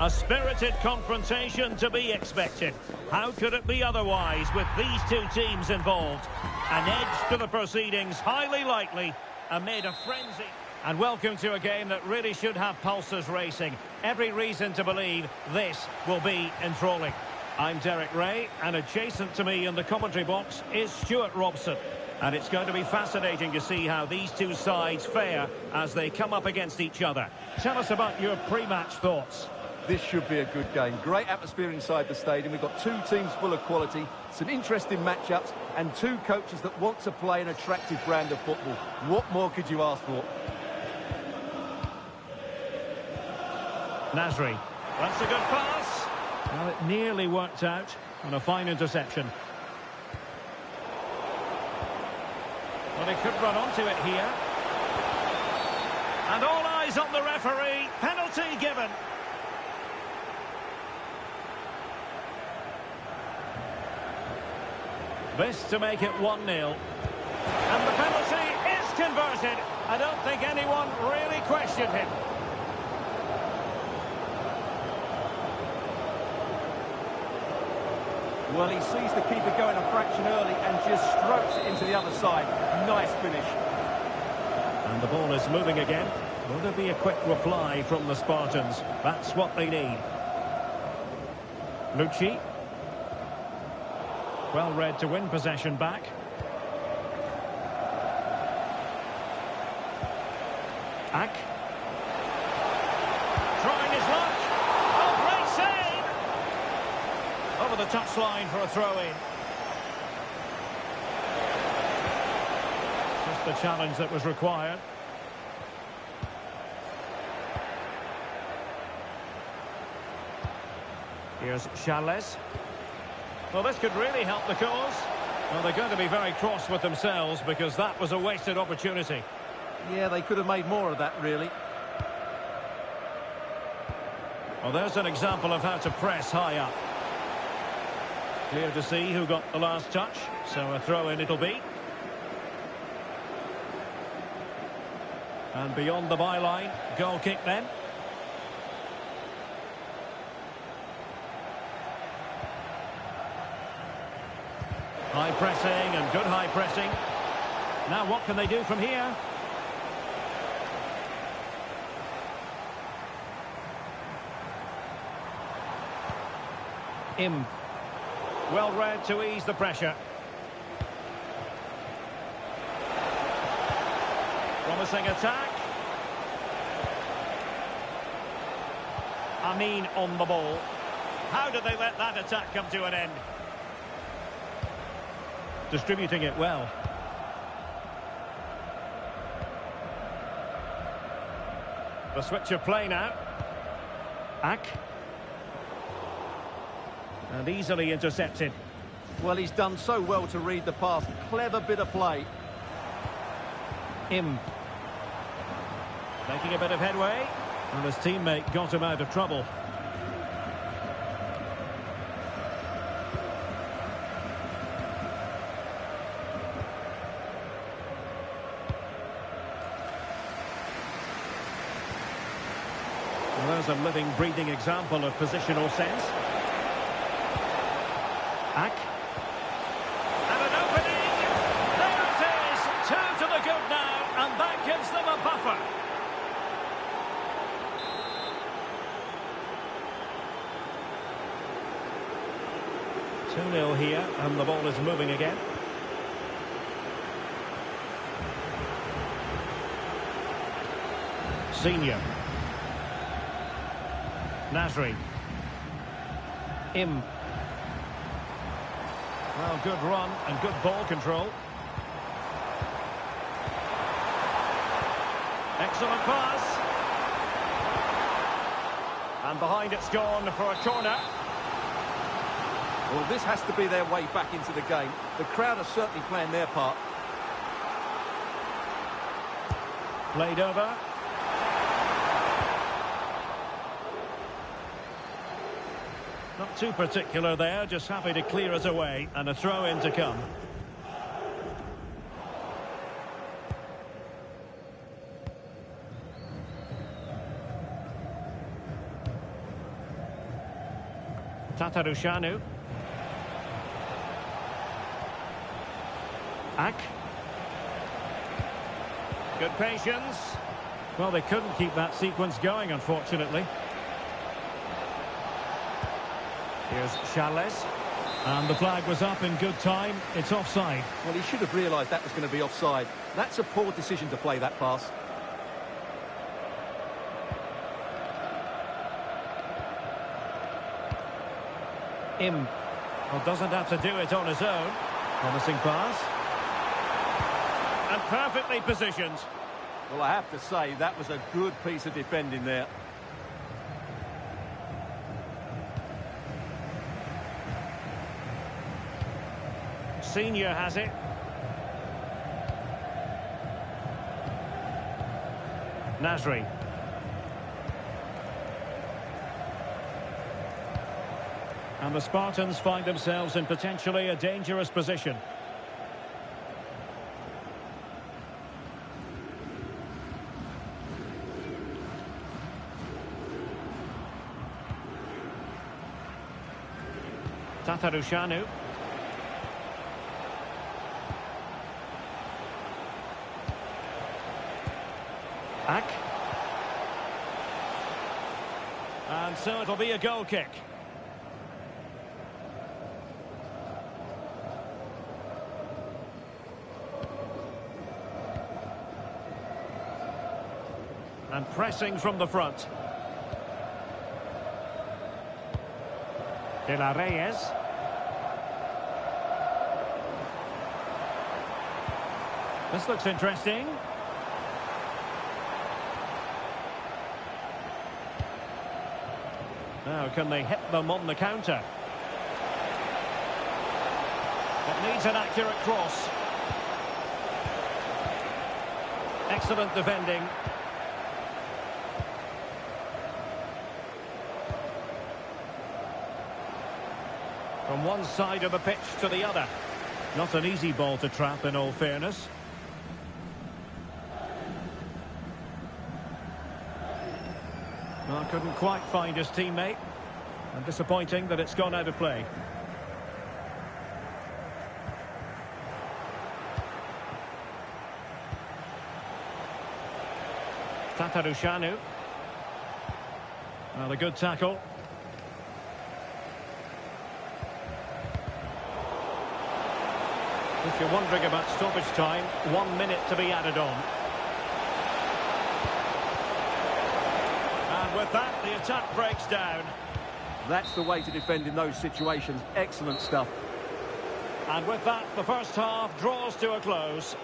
A spirited confrontation to be expected. How could it be otherwise with these two teams involved? An edge to the proceedings, highly likely, amid a frenzy. And welcome to a game that really should have pulses racing. Every reason to believe this will be enthralling. I'm Derek Ray, and adjacent to me in the commentary box is Stuart Robson. And it's going to be fascinating to see how these two sides fare as they come up against each other. Tell us about your pre-match thoughts. This should be a good game. Great atmosphere inside the stadium. We've got two teams full of quality, some interesting matchups, and two coaches that want to play an attractive brand of football. What more could you ask for? Nasri. That's a good pass. Well, it nearly worked out on a fine interception. Well, he could run onto it here. And all eyes on the referee. Penalty given. This to make it 1-0. And the penalty is converted. I don't think anyone really questioned him. Well, he sees the keeper going a fraction early and just strokes it into the other side. Nice finish. And the ball is moving again. Will there be a quick reply from the Spartans? That's what they need. Lucci. Well read to win possession back. Ack. Trying his luck. Oh, great save! Over the touchline for a throw-in. Just the challenge that was required. Here's Charles. Well, this could really help the cause. Well, they're going to be very cross with themselves because that was a wasted opportunity. Yeah, they could have made more of that, really. Well, there's an example of how to press high up. Clear to see who got the last touch, so a throw-in it'll be. And beyond the byline, goal kick then. High pressing and good high pressing. Now what can they do from here? Well read to ease the pressure. Promising attack. Amin on the ball. How did they let that attack come to an end? Distributing it well. The switch of play now. Ack. And easily intercepted. Well, he's done so well to read the pass. Clever bit of play. Making a bit of headway. And his teammate got him out of trouble. Well, there's a living, breathing example of positional sense. Ack. And an opening. There it is. 2 to the good now, and that gives them a buffer. Two 2-0 here, and the ball is moving again. Senior. Nasri. Well, good run and good ball control. Excellent pass. And behind it's gone for a corner. Well, this has to be their way back into the game. The crowd are certainly playing their part. Played over. Not too particular there, just happy to clear it away, and a throw-in to come. Tatarushanu. Ak. Good patience. Well, they couldn't keep that sequence going, unfortunately. Here's Charles. And the flag was up in good time. It's offside. Well, he should have realised that was going to be offside. That's a poor decision to play that pass. Well, doesn't have to do it on his own. Promising pass. And perfectly positioned. Well, I have to say, that was a good piece of defending there. Senior has it. Nasri. And the Spartans find themselves in potentially a dangerous position. Tatarushanu. Ak. And so it'll be a goal kick. And pressing from the front. De La Reyes. This looks interesting. Now, can they hit them on the counter? It needs an accurate cross. Excellent defending. From one side of the pitch to the other. Not an easy ball to trap, in all fairness. Well, couldn't quite find his teammate. And disappointing that it's gone out of play. Tatarushanu. Well, a good tackle. If you're wondering about stoppage time, 1 minute to be added on. And with that, the attack breaks down. That's the way to defend in those situations. Excellent stuff. And with that, the first half draws to a close.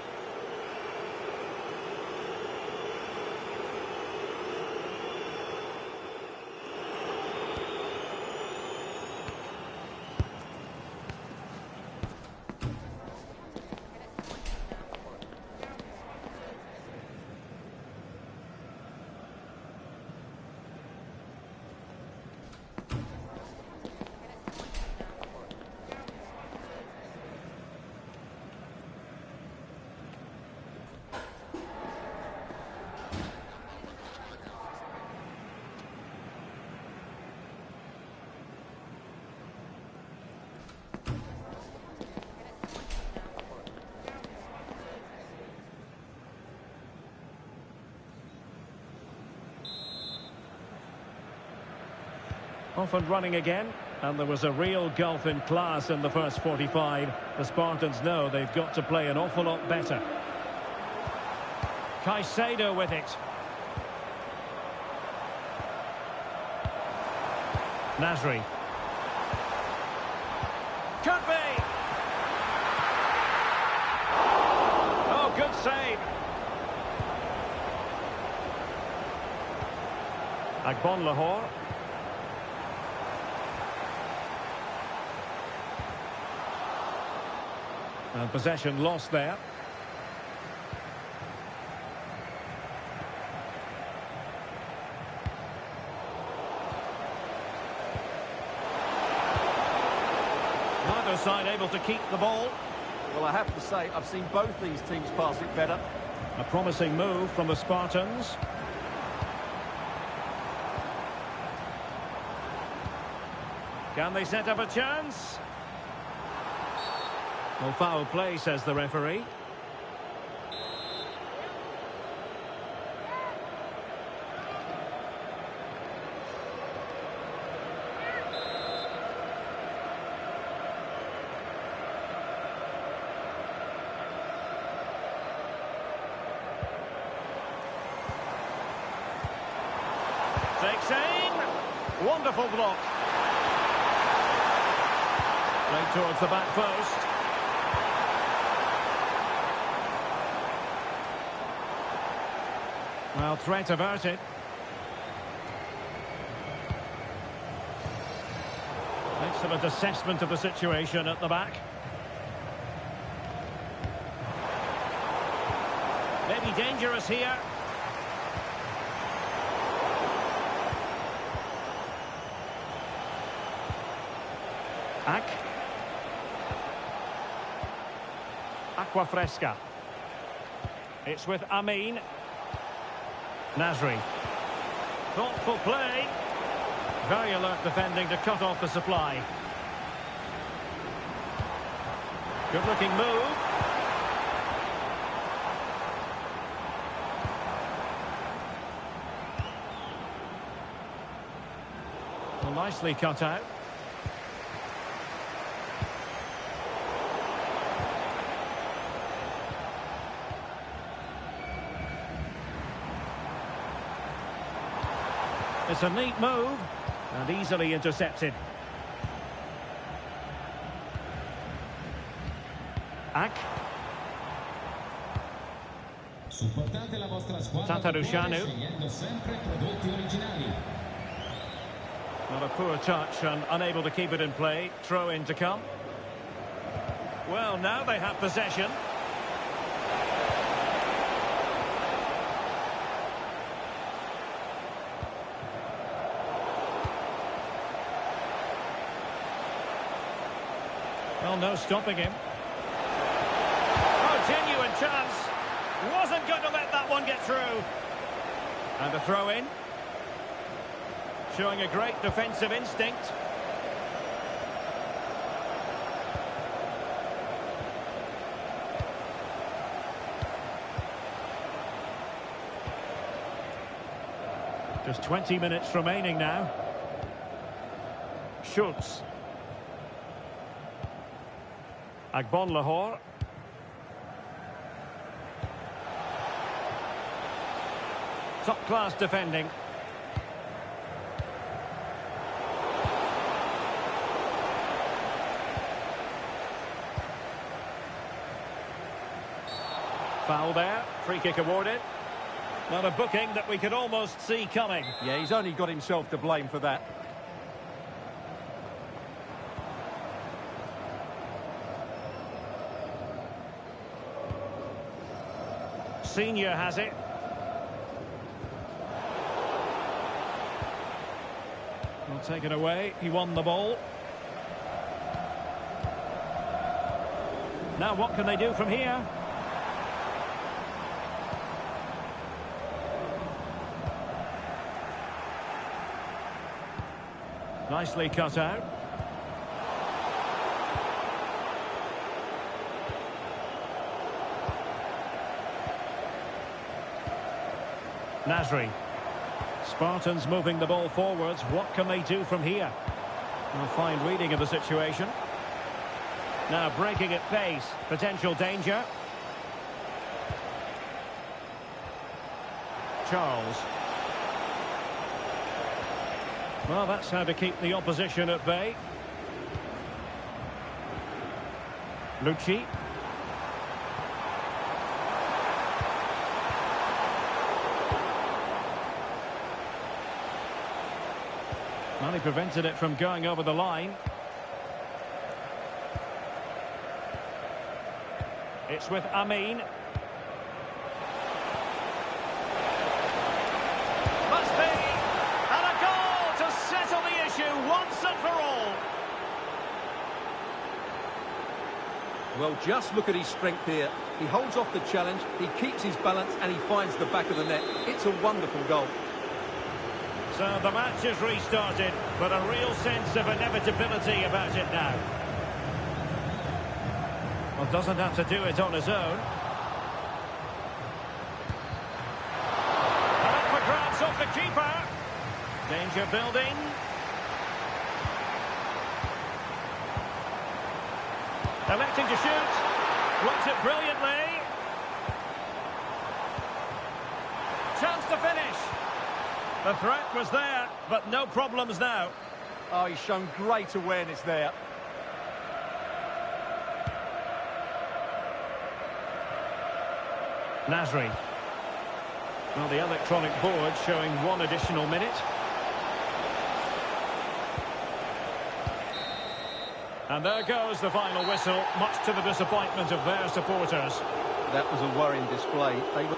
Off and running again, and there was a real gulf in class in the first 45. The Spartans know they've got to play an awful lot better. Caicedo with it. Nasri. Could be! Oh, good save. Agbon Lahore. And possession lost there. Neither side able to keep the ball. Well, I have to say, I've seen both these teams pass it better. A promising move from the Spartans. Can they set up a chance? Well, foul play, says the referee. Takes aim. Wonderful block. Played towards the back post. Well, threat averted. Excellent assessment of the situation at the back. Maybe dangerous here. Aqua Fresca. It's with Amin. Nasri. Thoughtful play. Very alert defending to cut off the supply. Good looking move. Well, nicely cut out. It's a neat move and easily intercepted. Supportate la vostra squadra scegliendo sempre prodotti originali. Not a poor touch and unable to keep it in play. Throw in to come. Well, now they have possession. Well, no stopping him. Oh, genuine chance. Wasn't going to let that one get through. And a throw in. Showing a great defensive instinct. Just 20 minutes remaining now. Schultz. Agbon Lahore. Top class defending. Foul there. Free kick awarded. Not a booking that we could almost see coming. Yeah, he's only got himself to blame for that. Senior has it. Well, taken away. He won the ball. Now what can they do from here? Nicely cut out. Nasri. Spartans moving the ball forwards. What can they do from here? A fine reading of the situation. Now breaking at pace. Potential danger. Charles. Well, that's how to keep the opposition at bay. Lucci. Well, he prevented it from going over the line. It's with Amin. Must be. And a goal to settle the issue once and for all. Well, just look at his strength here. He holds off the challenge, he keeps his balance, and he finds the back of the net. It's a wonderful goal. So the match is restarted, but a real sense of inevitability about it now. Well, doesn't have to do it on his own. And up for grabs off the keeper. Danger building. Electing to shoot. Blocks it brilliantly. Chance to finish. The threat was there, but no problems now. Oh, he's shown great awareness there. Nasri. Well, the electronic board showing 1 additional minute. And there goes the final whistle, much to the disappointment of their supporters. That was a worrying display. They were...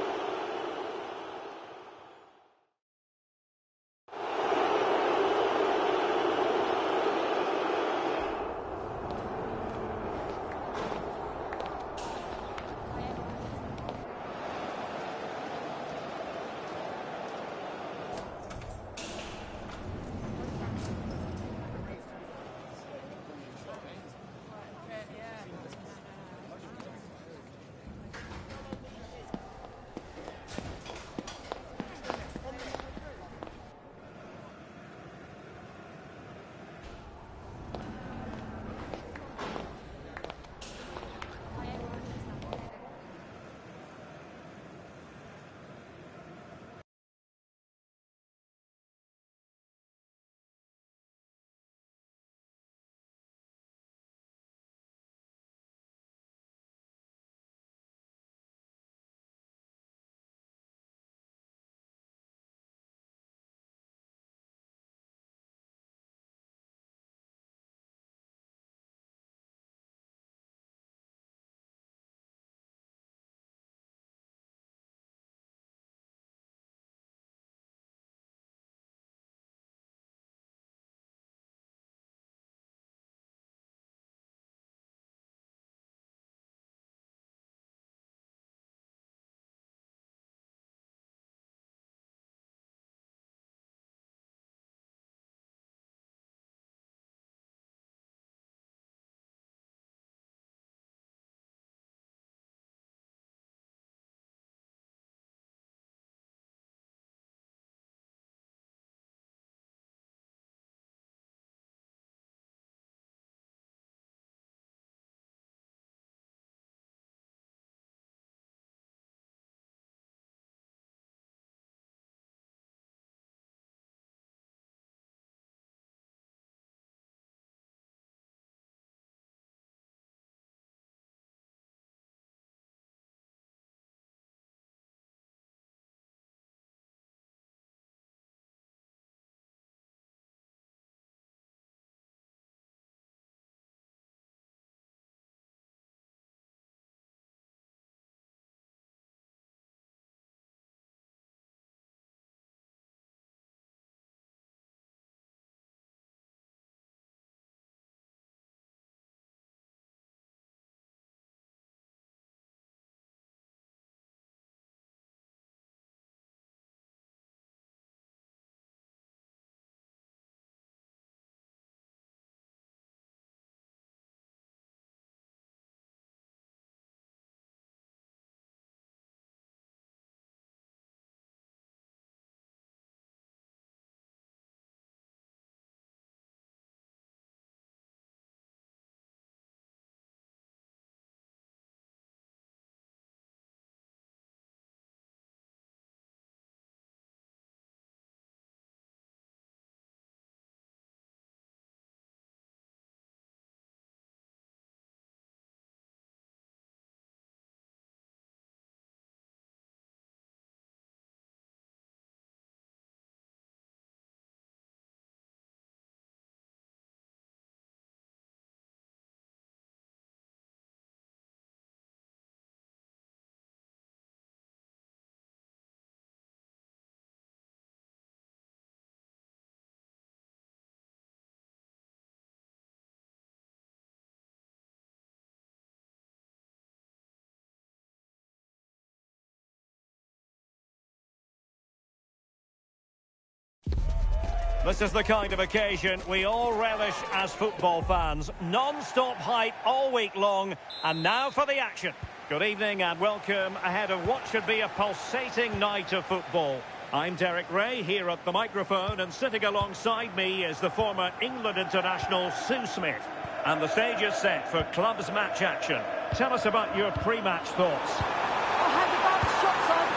This is the kind of occasion we all relish as football fans. Non-stop hype all week long, and now for the action. Good evening and welcome ahead of what should be a pulsating night of football. I'm Derek Ray here at the microphone, and sitting alongside me is the former England international Sue Smith. And the stage is set for clubs match action. Tell us about your pre-match thoughts. I had the back shots on.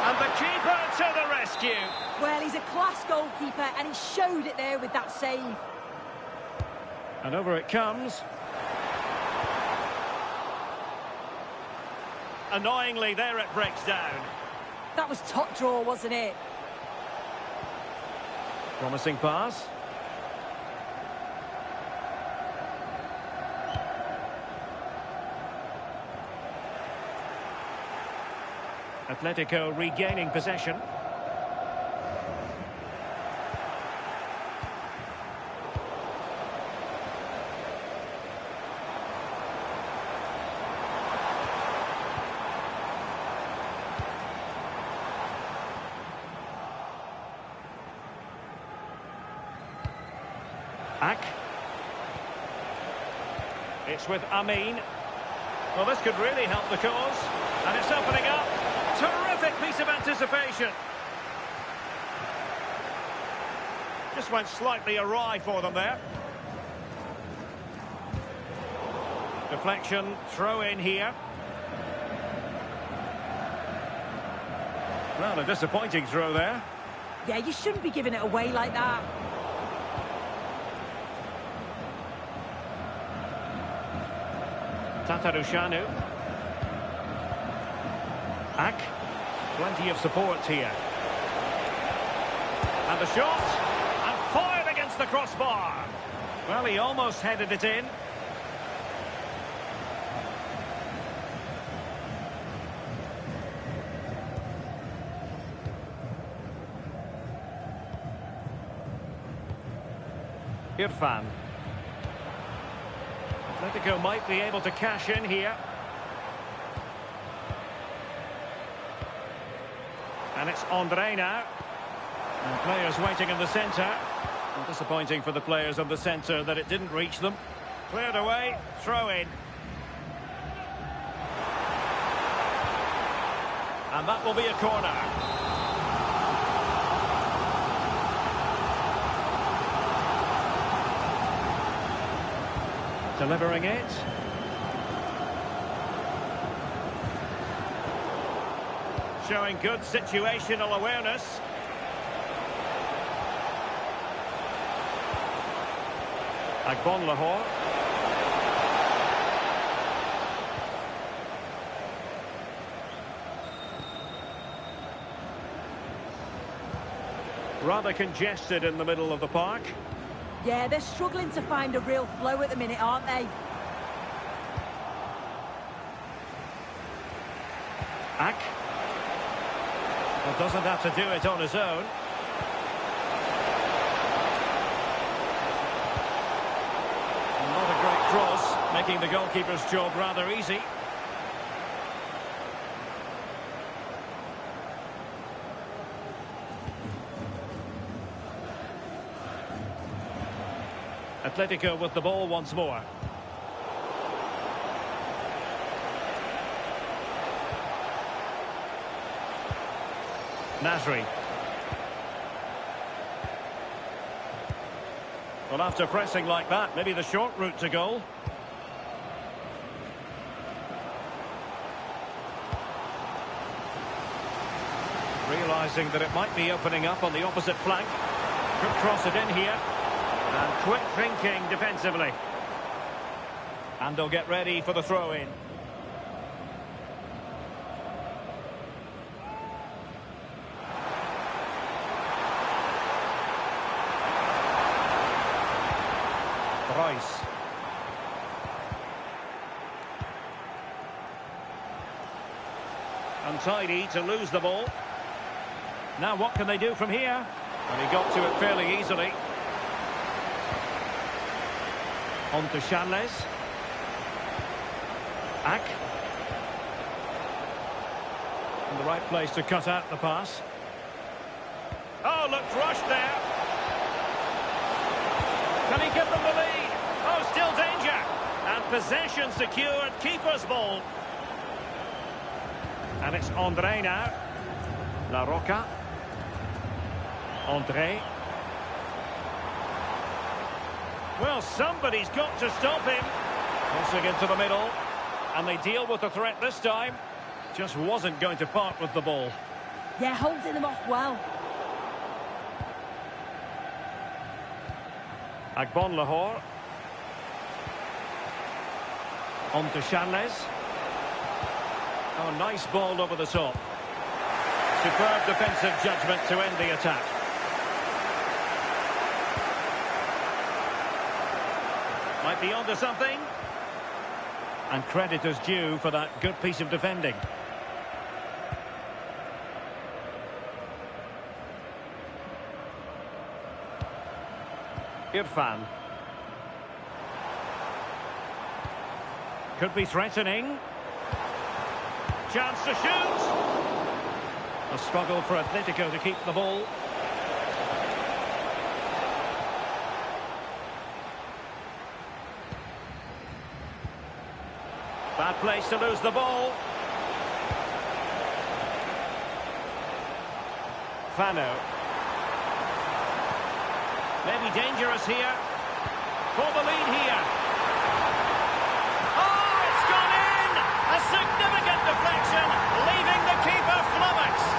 And the keeper to the rescue. Well, he's a class goalkeeper, and he showed it there with that save. And over it comes. Annoyingly, there it breaks down. That was top draw, wasn't it? Promising pass. Atletico regaining possession. Ak. It's with Amin. Well, this could really help the cause. And it's opening up. Terrific piece of anticipation. Just went slightly awry for them there. Deflection, throw in here. Well, a disappointing throw there. Yeah, you shouldn't be giving it away like that. Tatarushanu. Ak. Plenty of support here. And the shot. And fired against the crossbar. Well, he almost headed it in. Irfan. Atletico might be able to cash in here. And it's Andre now. And players waiting in the centre. And disappointing for the players of the centre that it didn't reach them. Cleared away, throw in. And that will be a corner. Delivering it. Showing good situational awareness. Agbon Lahore. Rather congested in the middle of the park. Yeah, they're struggling to find a real flow at the minute, aren't they? Ak. Well, doesn't have to do it on his own. Not a great cross, making the goalkeeper's job rather easy. Atletico with the ball once more. Nasri. Well, after pressing like that, maybe the short route to goal. Realising that it might be opening up on the opposite flank. Could cross it in here. And quick thinking defensively. And they'll get ready for the throw-in. Royce. Untidy to lose the ball. Now what can they do from here? And he got to it fairly easily. On to Shanles. Ak. In the right place to cut out the pass. Oh, looked rushed there. Can he give them the lead? Oh, still danger. And possession secured, keeper's ball. And it's André now. La Roca. André. Well, somebody's got to stop him. Crossing into the middle. And they deal with the threat this time. Just wasn't going to part with the ball. Yeah, holding them off well. Agbon Lahore. On to Charles. Oh, nice ball over the top. Superb defensive judgment to end the attack. Might be onto something. And credit is due for that good piece of defending. Irfan. Could be threatening. Chance to shoot. A struggle for Atletico to keep the ball. Bad place to lose the ball. Fano. Maybe dangerous here. For the lead here. Oh, it's gone in! A significant deflection, leaving the keeper flummoxed.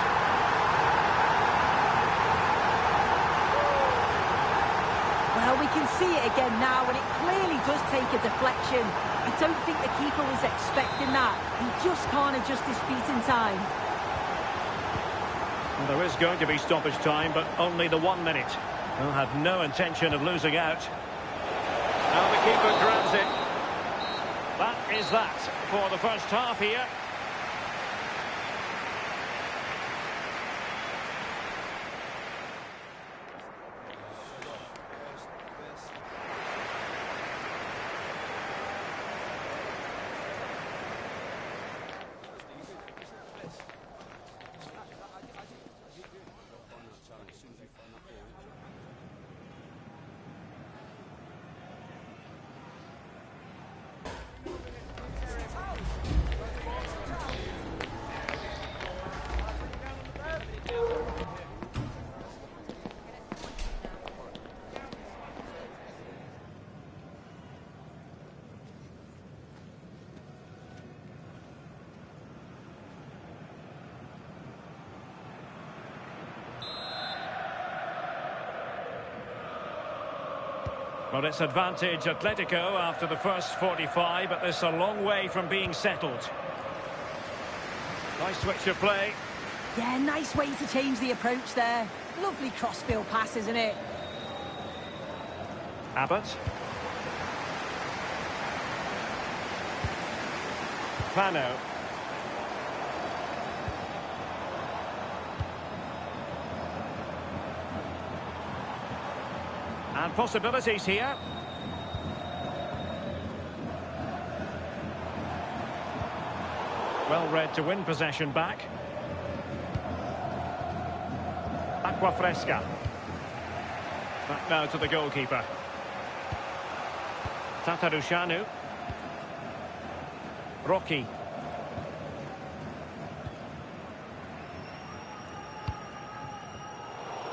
Well, we can see it again now, and it clearly does take a deflection. I don't think the keeper was expecting that. He just can't adjust his feet in time. Well, there is going to be stoppage time, but only the 1 minute. He'll have no intention of losing out. Now the keeper grabs it. That is that for the first half here. Well, it's advantage Atletico after the first 45, but this a long way from being settled. Nice switch of play. Yeah, nice way to change the approach there. Lovely crossfield pass, isn't it? Abbott. Fano. And possibilities here. Well read to win possession back. Aqua Fresca. Back now to the goalkeeper. Tatarushanu. Rocky.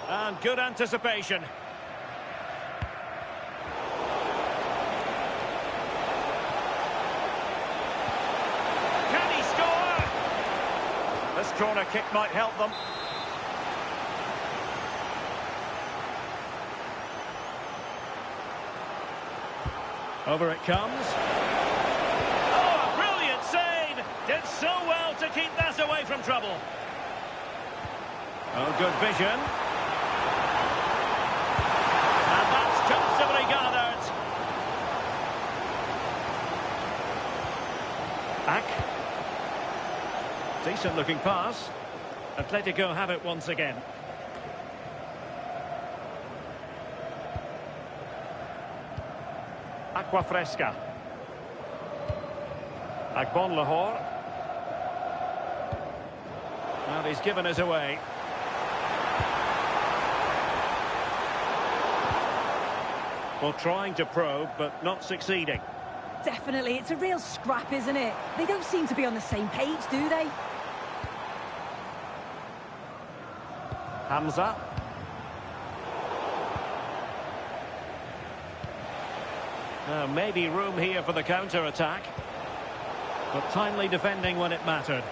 And good anticipation. This corner kick might help them. Over it comes. Oh, a brilliant save! Did so well to keep that away from trouble. Oh, good vision. And that's comfortably gathered. Back. Decent looking pass. Atletico have it once again. Aqua Fresca. Agbon Lahore. Well, he's given us away. Well, trying to probe, but not succeeding. Definitely, it's a real scrap, isn't it? They don't seem to be on the same page, do they? Hamza. Now, maybe room here for the counter-attack. But timely defending when it mattered.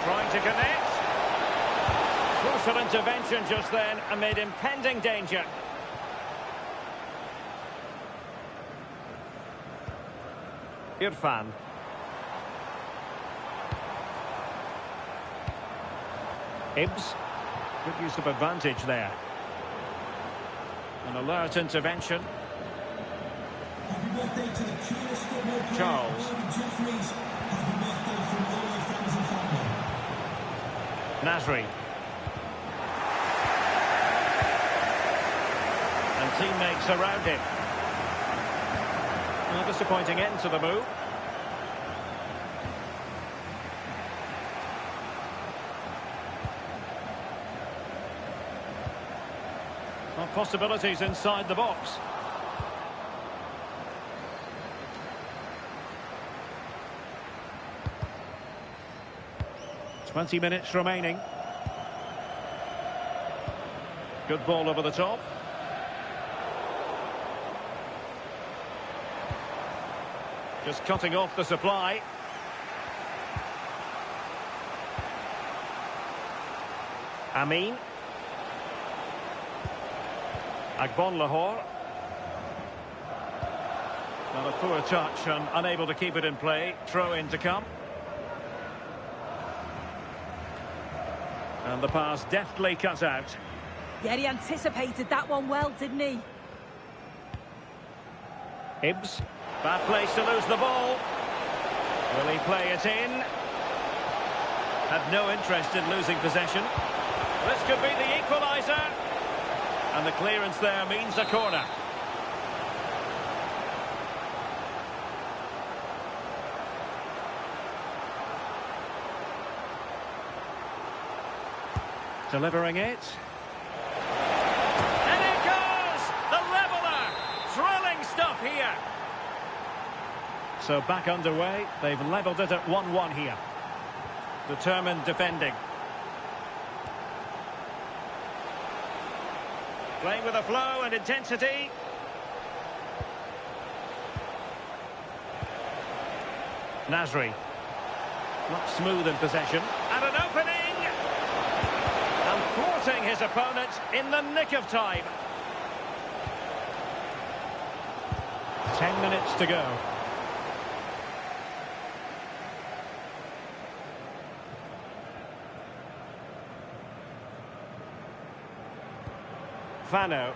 Trying to connect. Crucial intervention just then amid impending danger. Irfan. Ibbs. Good use of advantage there. An alert intervention. Happy birthday to the cutest football player, Charles. Jeffries. Happy birthday from all our friends and family. Nasri. And teammates around him. A disappointing end to the move. Well, possibilities inside the box. "20 minutes remaining. Good ball over the top. Just cutting off the supply. Amin. Agbon Lahore. Now a poor touch and unable to keep it in play. Throw in to come. And the pass deftly cut out. Yeah, he anticipated that one well, didn't he? Ibbs. Bad place to lose the ball. Will he play it in? Had no interest in losing possession. This could be the equaliser. And the clearance there means a corner. Delivering it. And it goes! The leveller! Thrilling stuff here. So back underway. They've levelled it at 1-1 here. Determined defending. Playing with a flow and intensity. Nasri. Not smooth in possession. And an opening! And thwarting his opponent in the nick of time. 10 minutes to go. Fano.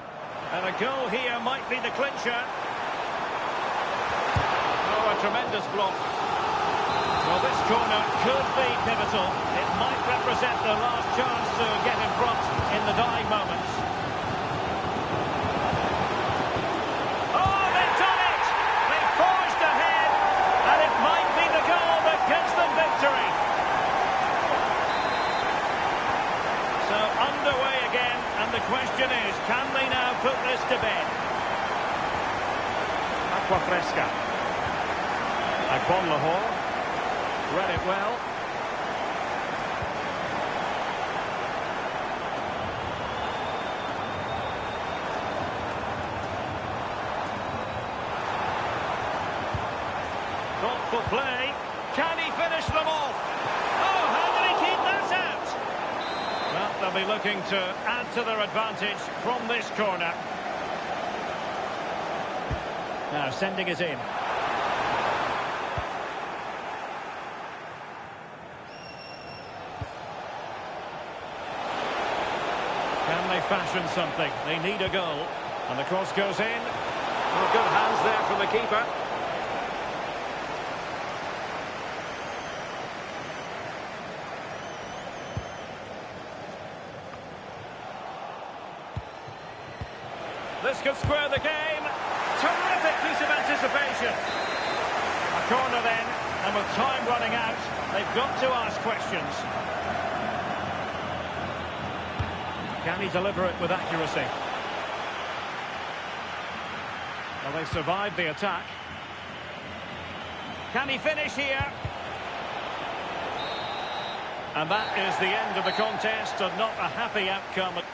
And a goal here might be the clincher. Oh, a tremendous block. Well, this corner could be pivotal. It might represent the last chance to get in front in the dying moments. Oh, they've done it! They forged ahead, and it might be the goal that gives them victory. So underway again, and the question is, can they now put this to bed? Aqua Fresca. Agbon Lahore. Read it well. Thoughtful play. Can he finish them off? Oh, how did he keep that out? Well, they'll be looking to add to their advantage from this corner. Now sending it in. Can they fashion something? They need a goal. And the cross goes in. Well, good hands there from the keeper. This could square the game. Terrific piece of anticipation. A corner then, and with time running out, they've got to ask questions. Can he deliver it with accuracy? Well, they survived the attack. Can he finish here? And that is the end of the contest, and not a happy outcome.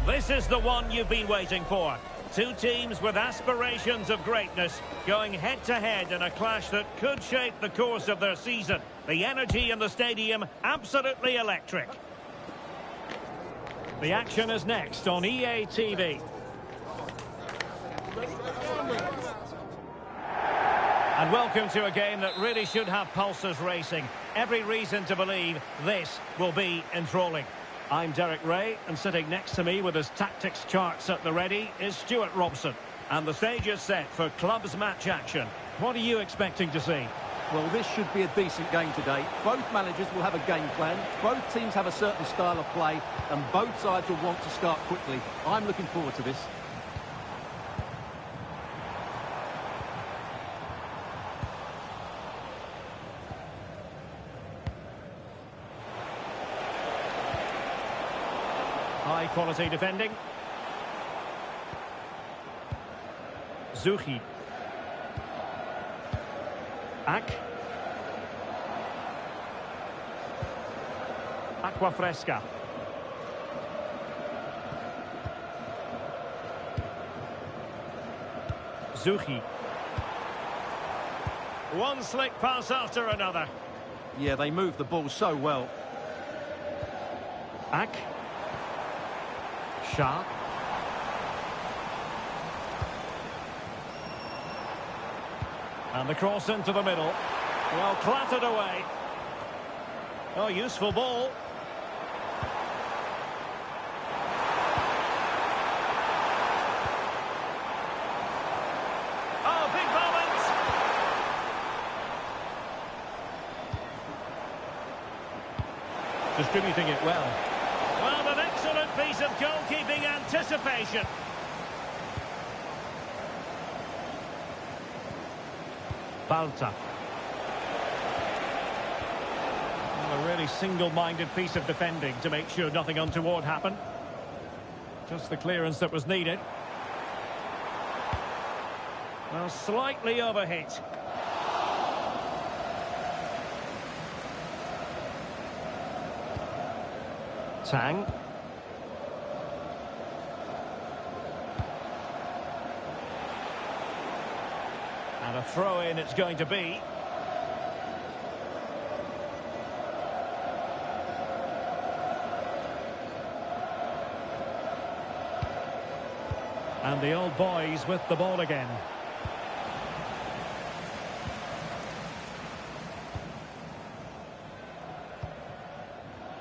This is the one you've been waiting for. Two teams with aspirations of greatness going head-to-head in a clash that could shape the course of their season. The energy in the stadium, absolutely electric. The action is next on EA TV. And welcome to a game that really should have pulses racing. Every reason to believe this will be enthralling. I'm Derek Ray, and sitting next to me with his tactics charts at the ready is Stuart Robson. And the stage is set for clubs match action. What are you expecting to see? Well, this should be a decent game today. Both managers will have a game plan. Both teams have a certain style of play, and both sides will want to start quickly. I'm looking forward to this. High quality defending. Zuhi. Aqua Fresca. Zuhi. One slick pass after another. Yeah, they move the ball so well. Shah. And the cross into the middle. Well, clattered away. Oh, useful ball. Oh, big moment. Distributing it well. Well, an excellent piece of goalkeeping anticipation. Balta. Well, a really single-minded piece of defending to make sure nothing untoward happened. Just the clearance that was needed. Well, slightly overhit. Tang. And a throw-in it's going to be. And the old boys with the ball again.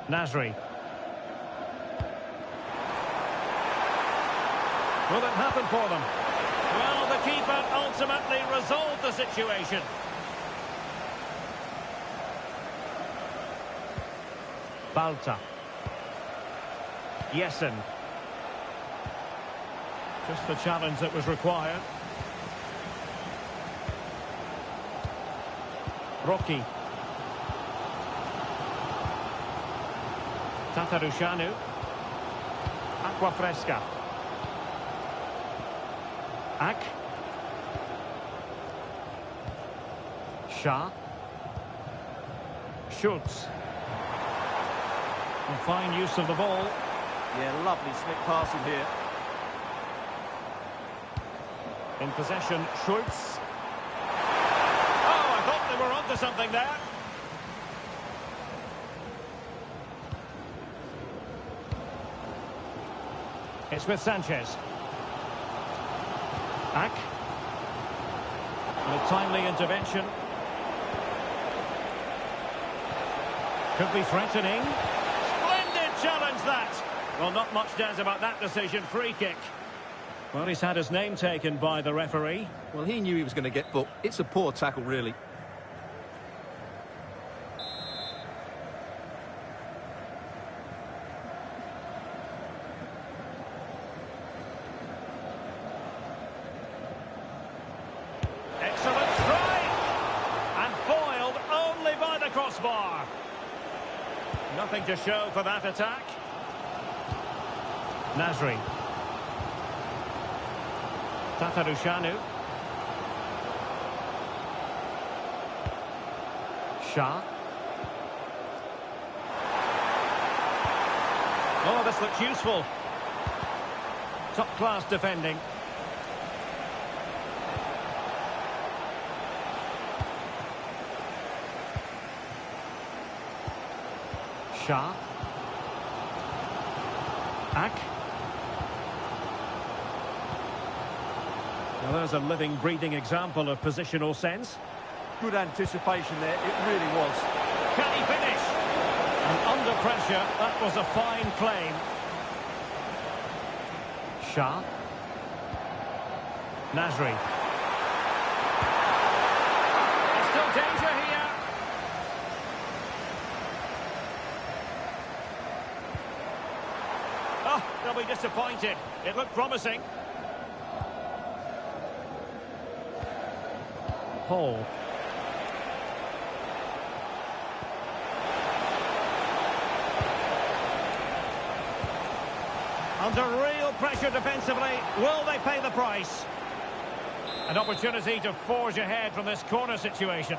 Nasri. Will it happen for them? Well, the keeper ultimately resolved the situation. Balta. Jessen. Just the challenge that was required. Rocky. Tatarushanu. Aqua Fresca. Shah. Schultz. And fine use of the ball. Yeah, lovely slick passing here. In possession, Schultz. Oh, I thought they were onto something there. It's with Sanchez. And a timely intervention. Could be threatening. Splendid challenge, that. Well, not much doubt about that decision. Free kick. Well, he's had his name taken by the referee. Well, he knew he was going to get booked. It's a poor tackle, really. Excellent strike. And foiled only by the crossbar. Nothing to show for that attack. Nasri. Tatarushanu. Shah. Oh, this looks useful. Top-class defending. Shah. Ak. Well, there's a living, breathing example of positional sense. Good anticipation there, it really was. Can he finish? And under pressure, that was a fine claim. Shah. Nasri. There's still danger here. Oh, they'll be disappointed. It looked promising. Paul. Under real pressure defensively, will they pay the price? An opportunity to forge ahead from this corner situation.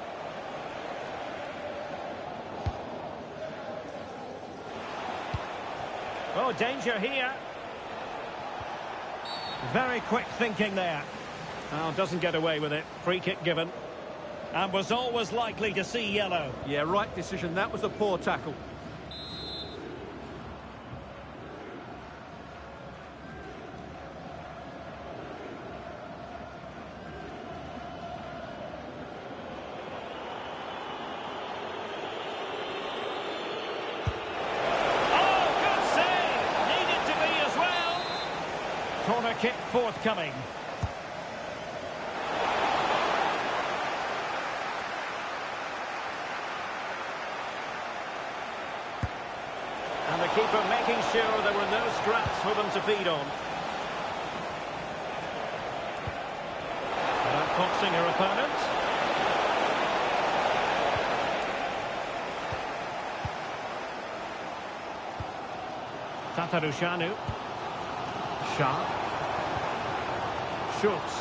Oh, danger here. Very quick thinking there. Oh, doesn't get away with it. Free kick given. And was always likely to see yellow. Yeah, right decision. That was a poor tackle. Corner kick forthcoming. And the keeper making sure there were no scraps for them to feed on. Outboxing her opponent. Tatarushanu. Shah. Schultz.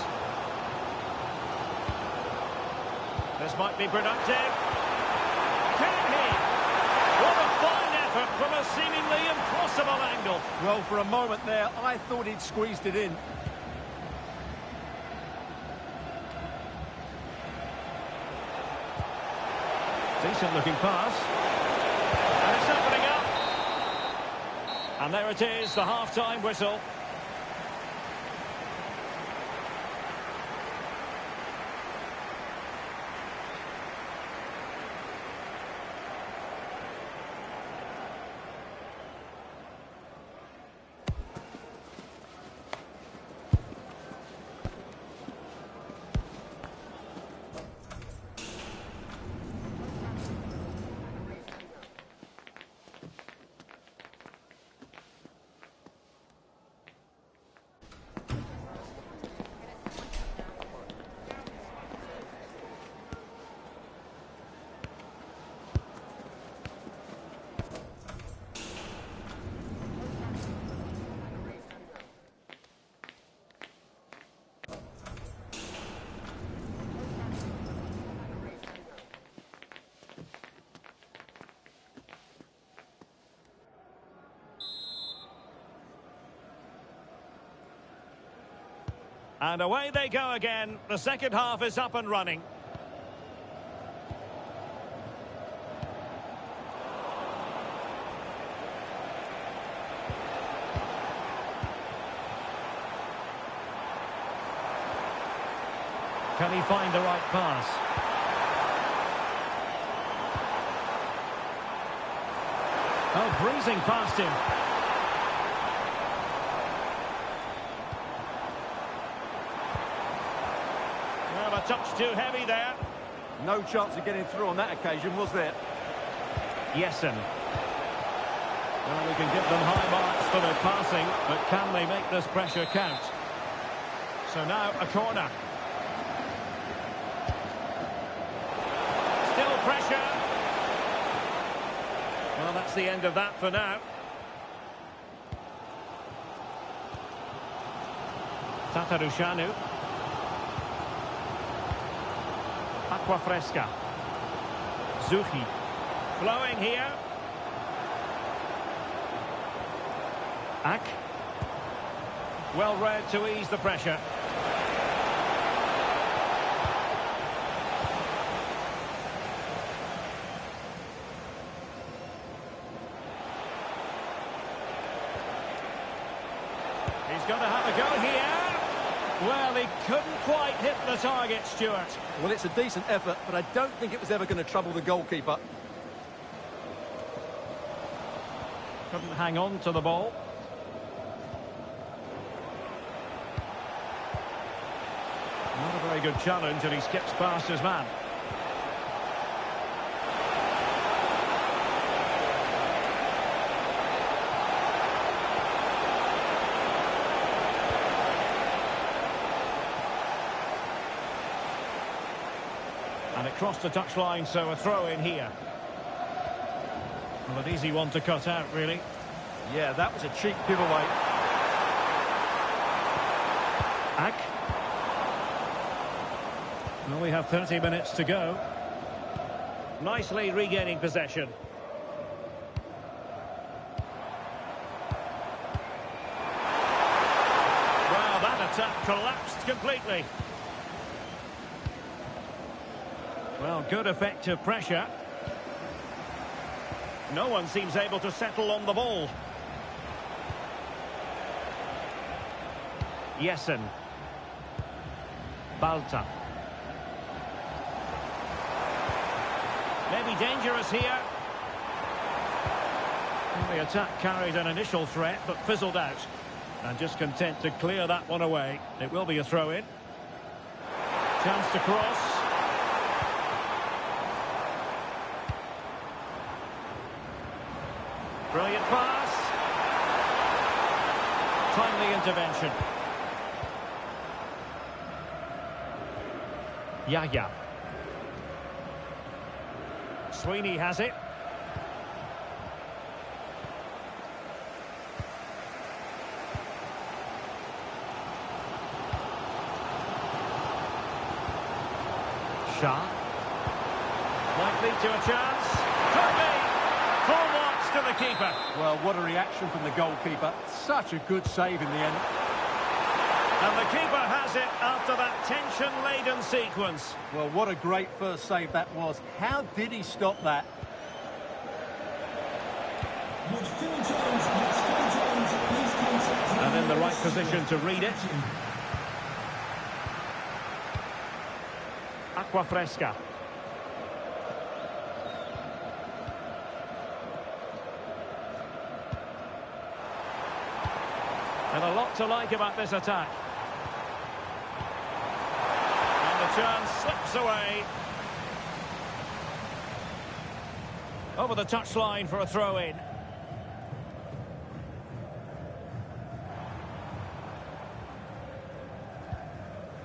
This might be productive. Can he? What a fine effort from a seemingly impossible angle. Well, for a moment there, I thought he'd squeezed it in. Decent looking pass. And it's opening up. And there it is, the half-time whistle. And away they go again. The second half is up and running. Can he find the right pass? Oh, breezing past him. Well, a touch too heavy there. No chance of getting through on that occasion, was there? Jessen. Well, we can give them high marks for their passing, but can they make this pressure count? So now a corner. Still pressure. Well, that's the end of that for now. Tatarushanu. Aqua Fresca. Zuhi. Flowing here. Well read to ease the pressure. He's going to have a go here. Well, he couldn't quite hit the target, Stuart. Well, it's a decent effort, but I don't think it was ever going to trouble the goalkeeper. Couldn't hang on to the ball. Not a very good challenge, and he skips past his man. And it crossed the touchline, so a throw in here. Well, an easy one to cut out, really. Yeah, that was a cheap giveaway. Ack. Well, we have 30 minutes to go. Nicely regaining possession. Well, that attack collapsed completely. Well, good effective pressure. No one seems able to settle on the ball. Jessen. Balta. Maybe dangerous here. Well, the attack carried an initial threat, but fizzled out. And just content to clear that one away. It will be a throw-in. Chance to cross. Brilliant pass. Timely intervention. Yaya. Sweeney has it. Shah. Might lead to a chance. Could be. Full marks to the keeper. Well, what a reaction from the goalkeeper. Such a good save in the end. And the keeper has it after that tension-laden sequence. Well, what a great first save that was. How did he stop that? And in the right position to read it. Acqua fresca. And a lot to like about this attack. And the chance slips away. Over the touchline for a throw-in.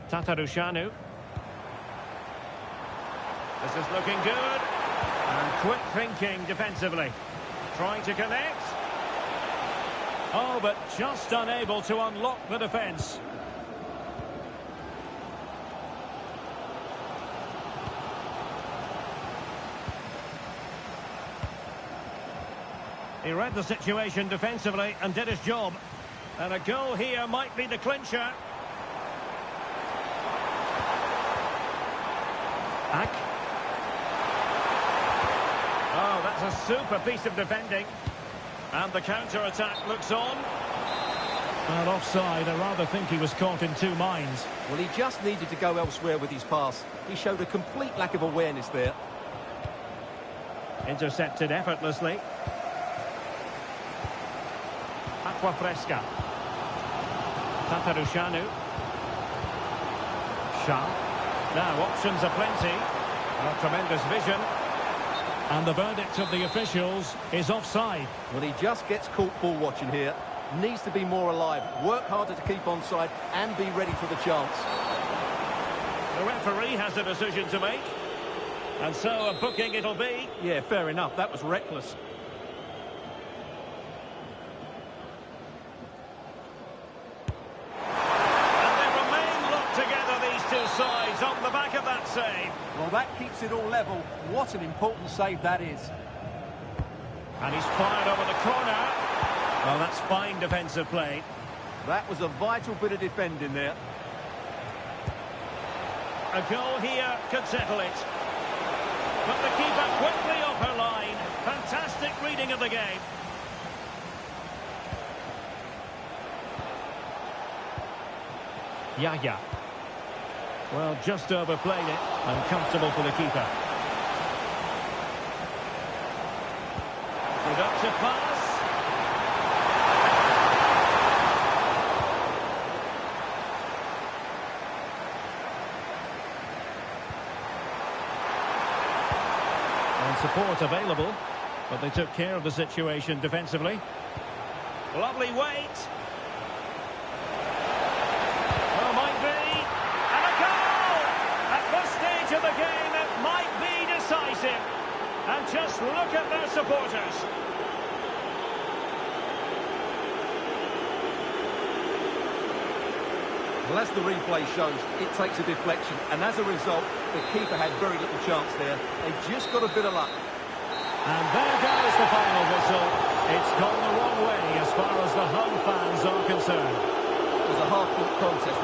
Tatarushanu. This is looking good. And quick thinking defensively. Trying to connect. Oh, but just unable to unlock the defence. He read the situation defensively and did his job. And a goal here might be the clincher. Ack. Oh, that's a super piece of defending. And the counter-attack looks on. And offside, I rather think he was caught in two minds. Well, he just needed to go elsewhere with his pass. He showed a complete lack of awareness there. Intercepted effortlessly. Acqua fresca. Tatarushanu. Shah. Now, options are plenty. A tremendous vision. And the verdict of the officials is offside. Well, he just gets caught ball watching here. Needs to be more alive, work harder to keep onside and be ready for the chance. The referee has a decision to make. And so a booking it'll be. Yeah, fair enough. That was reckless. And they remain locked together, these two sides, on the back of that save. Well, that keeps it all level. What an important save that is. And he's fired over the corner. Well, that's fine defensive play. That was a vital bit of defending there. A goal here could settle it. But the keeper quickly off her line. Fantastic reading of the game. Yaya. Well, just overplayed it. Uncomfortable for the keeper. Productive pass. And support available, but they took care of the situation defensively. Lovely weight. Oh, might be. And a goal! At this stage of the game, it might be decisive. And just look at their supporters. Well, as the replay shows, it takes a deflection, and as a result, the keeper had very little chance there. They just got a bit of luck. And there goes the final whistle. It's gone the wrong way as far as the home fans are concerned. It was a hard-fought contest.